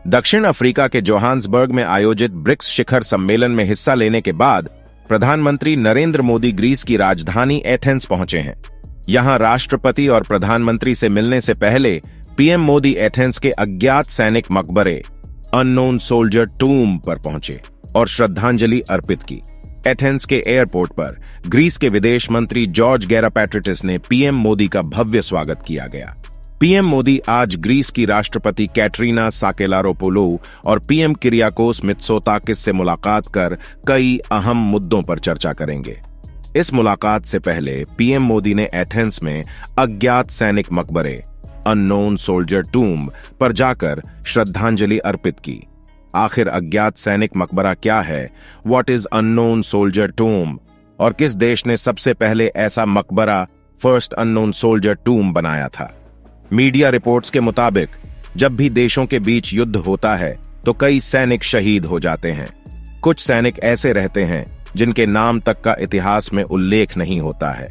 दक्षिण अफ्रीका के जोहान्सबर्ग में आयोजित ब्रिक्स शिखर सम्मेलन में हिस्सा लेने के बाद प्रधानमंत्री नरेंद्र मोदी ग्रीस की राजधानी एथेंस पहुंचे हैं। यहां राष्ट्रपति और प्रधानमंत्री से मिलने से पहले पीएम मोदी एथेंस के अज्ञात सैनिक मकबरे अननोन सोल्जर टूम पर पहुंचे और श्रद्धांजलि अर्पित की। एथेंस के एयरपोर्ट पर ग्रीस के विदेश मंत्री जॉर्ज गेरापैट्रिटिस ने पीएम मोदी का भव्य स्वागत किया गया। पीएम मोदी आज ग्रीस की राष्ट्रपति कैटरीना साकेलारोपोulou और पीएम किरियाकोस मित्सोताकिस से मुलाकात कर कई अहम मुद्दों पर चर्चा करेंगे। इस मुलाकात से पहले पीएम मोदी ने एथेंस में अज्ञात सैनिक मकबरे अननोन सोल्जर टूम पर जाकर श्रद्धांजलि अर्पित की। आखिर अज्ञात सैनिक मकबरा क्या है, व्हाट इज अननोन सोल्जर टूम, और किस देश ने सबसे पहले ऐसा मकबरा फर्स्ट अननोन सोल्जर टूम बनाया था? मीडिया रिपोर्ट्स के मुताबिक जब भी देशों के बीच युद्ध होता है तो कई सैनिक शहीद हो जाते हैं। कुछ सैनिक ऐसे रहते हैं जिनके नाम तक का इतिहास में उल्लेख नहीं होता है।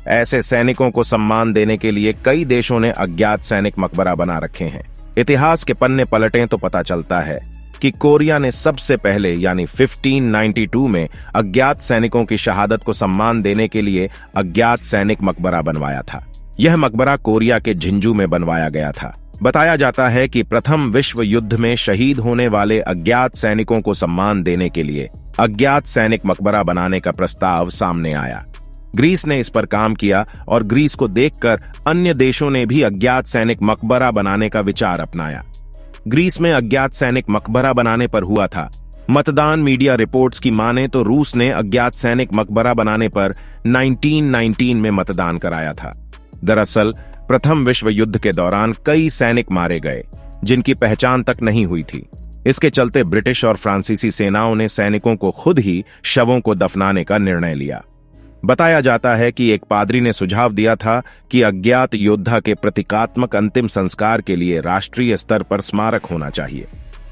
ऐसे सैनिकों को सम्मान देने के लिए कई देशों ने अज्ञात सैनिक मकबरा बना रखे हैं। इतिहास के पन्ने पलटें तो पता चलता है कि कोरिया ने सबसे पहले यानी 1592 में अज्ञात सैनिकों की शहादत को सम्मान देने के लिए अज्ञात सैनिक मकबरा बनवाया था। यह मकबरा कोरिया के झिंजू में बनवाया गया था। बताया जाता है कि प्रथम विश्व युद्ध में शहीद होने वाले अज्ञात सैनिकों को सम्मान देने के लिए अज्ञात सैनिक मकबरा बनाने का प्रस्ताव सामने आया। ग्रीस ने इस पर काम किया और ग्रीस को देखकर अन्य देशों ने भी अज्ञात सैनिक मकबरा बनाने का विचार अपनाया। ग्रीस में अज्ञात सैनिक मकबरा बनाने पर हुआ था मतदान। मीडिया रिपोर्ट्स की माने तो रूस ने अज्ञात सैनिक मकबरा बनाने पर 1919 में मतदान कराया था। दरअसल प्रथम विश्व युद्ध के दौरान कई सैनिक मारे गए जिनकी पहचान तक नहीं हुई थी। इसके चलते ब्रिटिश और फ्रांसीसी सेनाओं ने सैनिकों को खुद ही शवों को दफनाने का निर्णय लिया। बताया जाता है कि एक पादरी ने सुझाव दिया था कि अज्ञात योद्धा के प्रतीकात्मक अंतिम संस्कार के लिए राष्ट्रीय स्तर पर स्मारक होना चाहिए।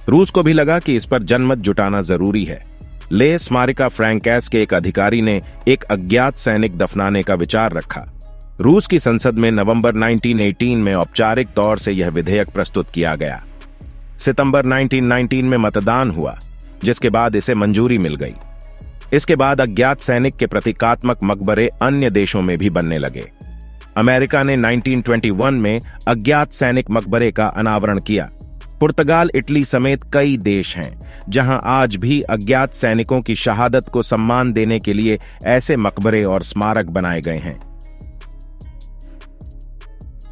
रूस को भी लगा कि इस पर जनमत जुटाना जरूरी है। ले स्मारिका फ्रैंकेस के एक अधिकारी ने एक अज्ञात सैनिक दफनाने का विचार रखा। रूस की संसद में नवंबर 1918 में औपचारिक तौर से यह विधेयक प्रस्तुत किया गया। सितंबर 1919 में मतदान हुआ, जिसके बाद इसे मंजूरी मिल गई। इसके बाद अज्ञात सैनिक के प्रतीकात्मक मकबरे अन्य देशों में भी बनने लगे। अमेरिका ने 1921 में अज्ञात सैनिक मकबरे का अनावरण किया। पुर्तगाल, इटली समेत कई देश हैं जहां आज भी अज्ञात सैनिकों की शहादत को सम्मान देने के लिए ऐसे मकबरे और स्मारक बनाए गए हैं।